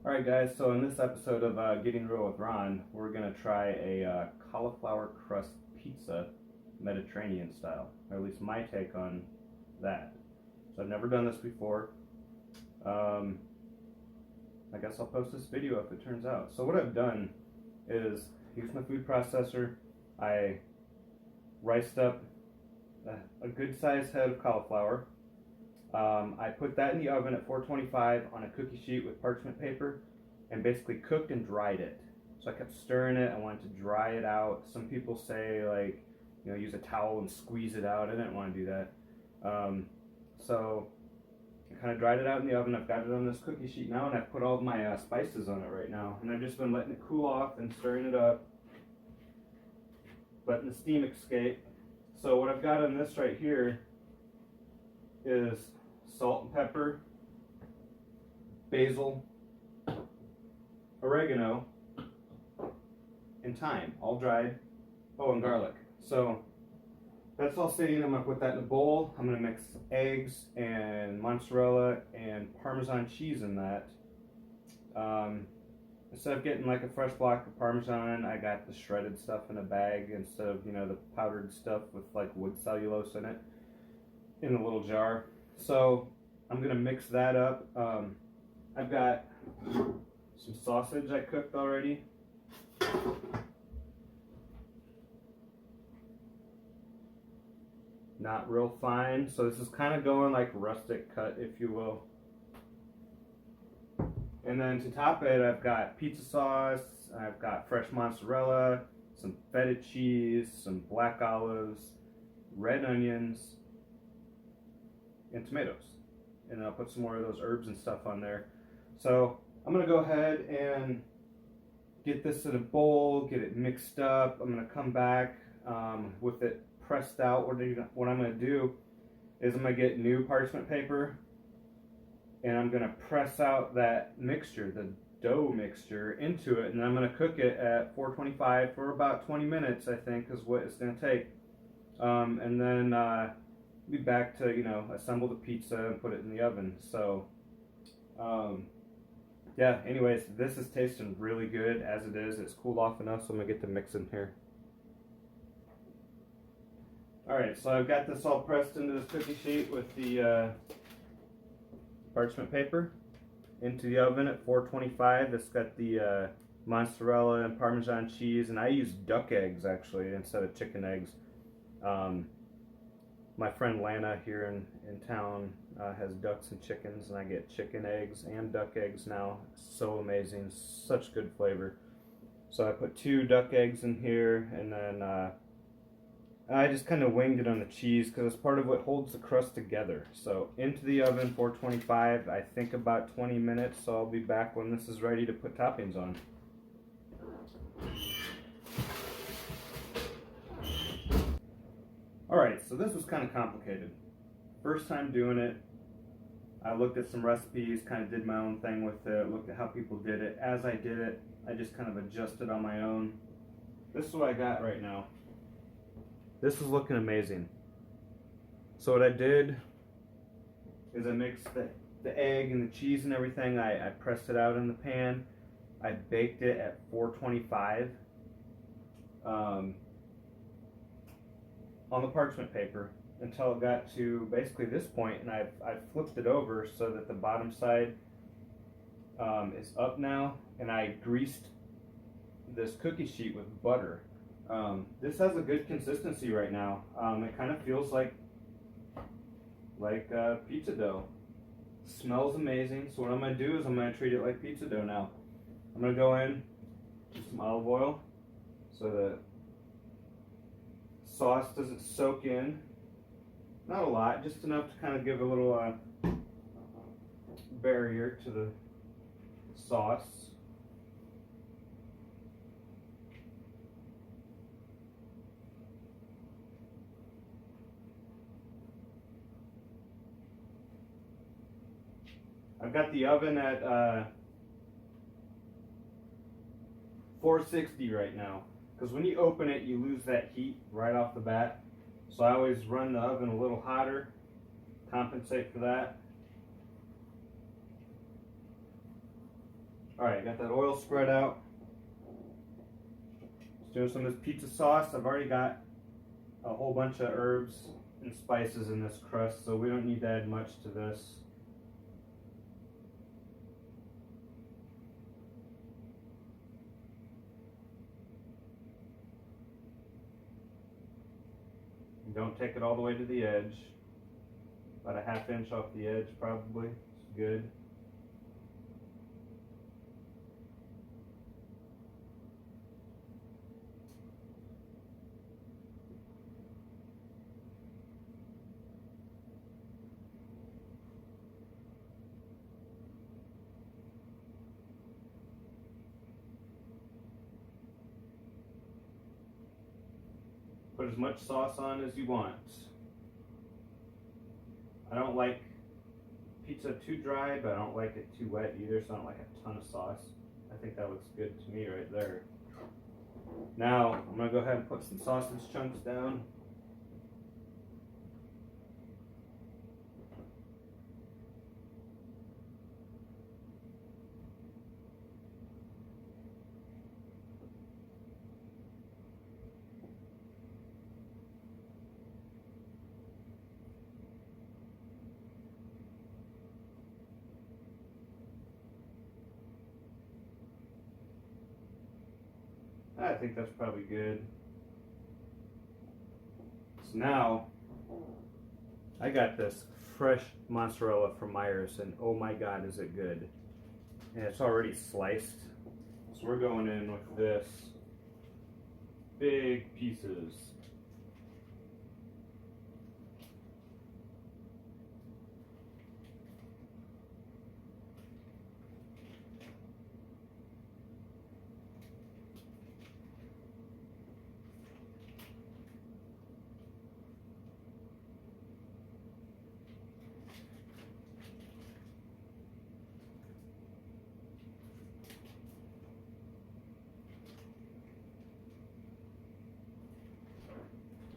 Alright guys, so in this episode of Getting Real with Ron, we're going to try a cauliflower crust pizza, Mediterranean style, or at least my take on that. So I've never done this before. I guess I'll post this video if it turns out. So what I've done is use my food processor. I riced up a good sized head of cauliflower. I put that in the oven at 425 on a cookie sheet with parchment paper and basically cooked and dried it. So I kept stirring it. I wanted to dry it out. Some people say, like, use a towel and squeeze it out. I didn't want to do that. So I kind of dried it out in the oven. I've got it on this cookie sheet now, and I've put all of my spices on it right now. And I've just been letting it cool off and stirring it up, letting the steam escape. So what I've got on this right here is salt and pepper, basil, oregano, and thyme, all dried. Oh, and garlic. So that's all sitting. I'm going to put that in a bowl. I'm going to mix eggs and mozzarella and Parmesan cheese in that. Instead of getting like a fresh block of Parmesan, I got the shredded stuff in a bag instead of, the powdered stuff with like wood cellulose in it in a little jar. So I'm going to mix that up. I've got some sausage I cooked already. Not real fine, so this is kind of going like rustic cut, if you will. And then to top it, I've got pizza sauce, I've got fresh mozzarella, some feta cheese, some black olives, red onions, and tomatoes. And I'll put some more of those herbs and stuff on there. So I'm going to go ahead and get this in a bowl, get it mixed up. I'm going to come back with it pressed out. What I'm going to do is I'm going to get new parchment paper, and I'm going to press out that mixture, the dough mixture, into it, and I'm going to cook it at 425 for about 20 minutes, I think, is what it's going to take. And then be back to, assemble the pizza and put it in the oven. So, yeah, anyways, this is tasting really good as it is. It's cooled off enough, so I'm going to get the mix in here. Alright, so I've got this all pressed into this cookie sheet with the parchment paper into the oven at 425. It's got the mozzarella and Parmesan cheese, and I use duck eggs actually instead of chicken eggs. My friend Lana here in town has ducks and chickens, and I get chicken eggs and duck eggs now. So amazing, such good flavor. So I put 2 duck eggs in here, and then I just kind of winged it on the cheese because it's part of what holds the crust together. So into the oven, 425, I think about 20 minutes, so I'll be back when this is ready to put toppings on. Alright, so this was kind of complicated. First time doing it, I looked at some recipes, kind of did my own thing with it, looked at how people did it. As I did it, I just kind of adjusted on my own. This is what I got right now. This is looking amazing. So what I did is I mixed the egg and the cheese and everything. I pressed it out in the pan. I baked it at 425 on the parchment paper until it got to basically this point, and I've flipped it over so that the bottom side is up now, and I greased this cookie sheet with butter. This has a good consistency right now. It kind of feels like pizza dough. Smells amazing. So what I'm going to do is I'm going to treat it like pizza dough now. I'm going to go in with some olive oil so the sauce doesn't soak in. Not a lot, just enough to kind of give a little barrier to the sauce. I've got the oven at 460 right now, because when you open it, you lose that heat right off the bat. So I always run the oven a little hotter, compensate for that. Alright, got that oil spread out. Let's do some of this pizza sauce. I've already got a whole bunch of herbs and spices in this crust, so we don't need to add much to this. Don't take it all the way to the edge. About a ½ inch off the edge probably. It's good. Put as much sauce on as you want. I don't like pizza too dry, but I don't like it too wet either, so I don't like a ton of sauce. I think that looks good to me right there. Now, I'm going to go ahead and put some sausage chunks down. I think that's probably good. So now, I got this fresh mozzarella from Myers, and oh my god, is it good. And it's already sliced. So we're going in with this big pieces.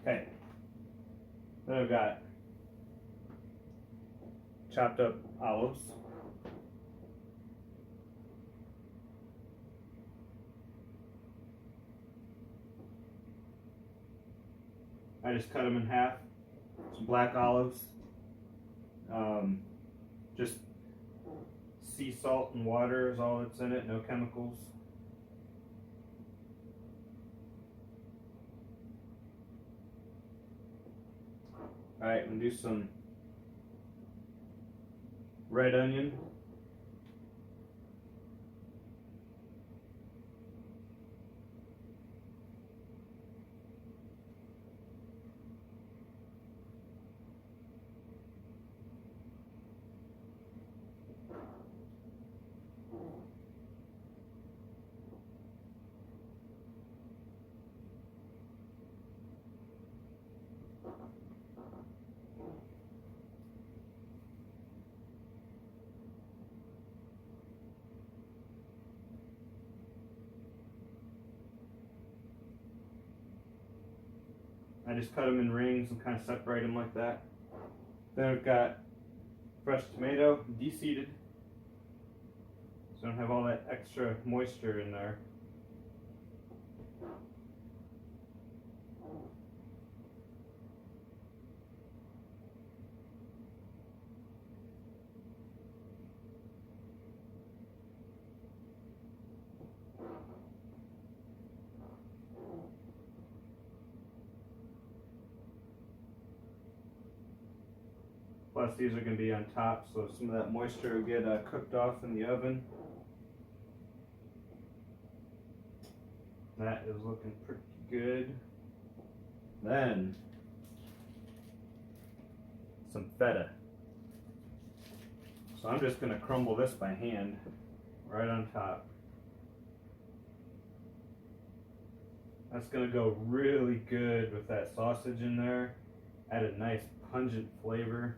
Okay. Then I've got chopped up olives. I just cut them in half. Some black olives. Just sea salt and water is all that's in it, no chemicals. Alright, I'm gonna do some red onion. I just cut them in rings and kind of separate them like that. Then I've got fresh tomato, de-seeded, so I don't have all that extra moisture in there. Plus these are going to be on top, so some of that moisture will get cooked off in the oven. That is looking pretty good. Then, some feta. So I'm just going to crumble this by hand right on top. That's going to go really good with that sausage in there. Add a nice pungent flavor.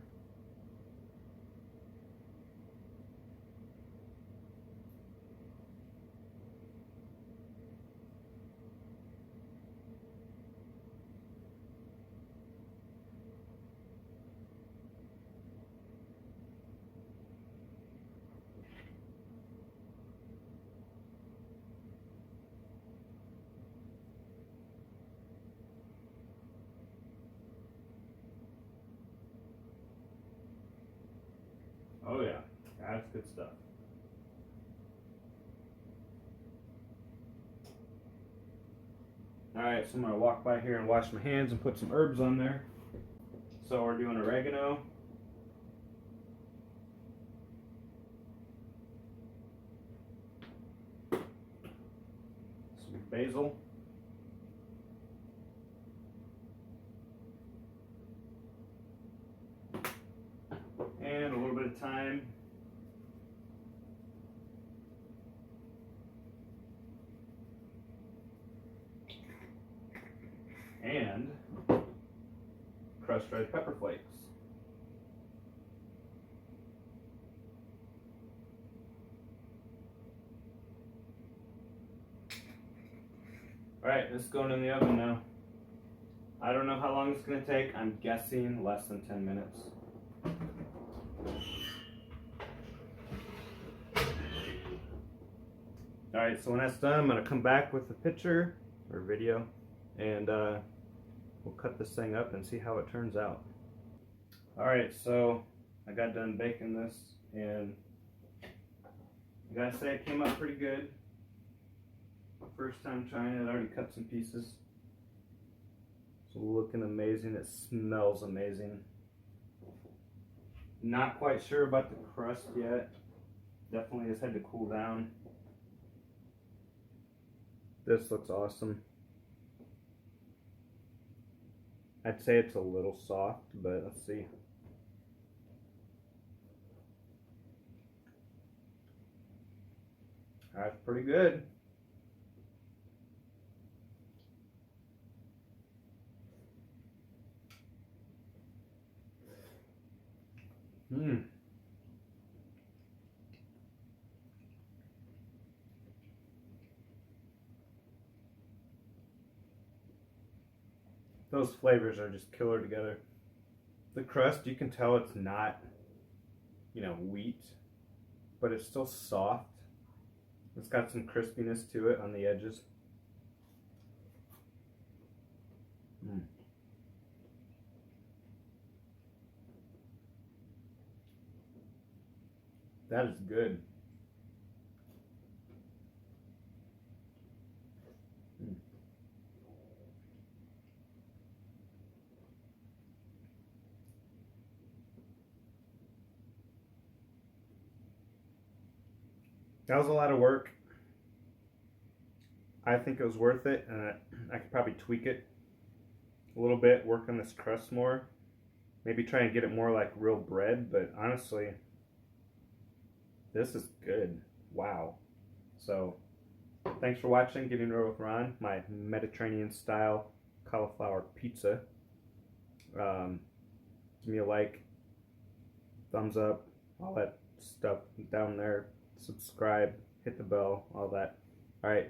That's good stuff. Alright, so I'm going to walk by here and wash my hands and put some herbs on there. So we're doing oregano. Some basil. And a little bit of thyme. And crushed red pepper flakes. Alright, this is going in the oven now. I don't know how long it's going to take. I'm guessing less than 10 minutes. Alright, so when that's done, I'm going to come back with a picture or video and we'll cut this thing up and see how it turns out. Alright, so I got done baking this and I gotta say it came out pretty good. First time trying it, I already cut some pieces. It's looking amazing, it smells amazing. Not quite sure about the crust yet. Definitely has had to cool down. This looks awesome. I'd say it's a little soft, but let's see. That's pretty good. Those flavors are just killer together. The crust, you can tell it's not, wheat, but it's still soft. It's got some crispiness to it on the edges. That is good. That was a lot of work. I think it was worth it, and I could probably tweak it a little bit, work on this crust more. Maybe try and get it more like real bread, but honestly, this is good. Wow. So, thanks for watching Getting Real with Ron, my Mediterranean style cauliflower pizza. Give me a like, thumbs up, all that stuff down there. Subscribe, hit the bell, all that. All right.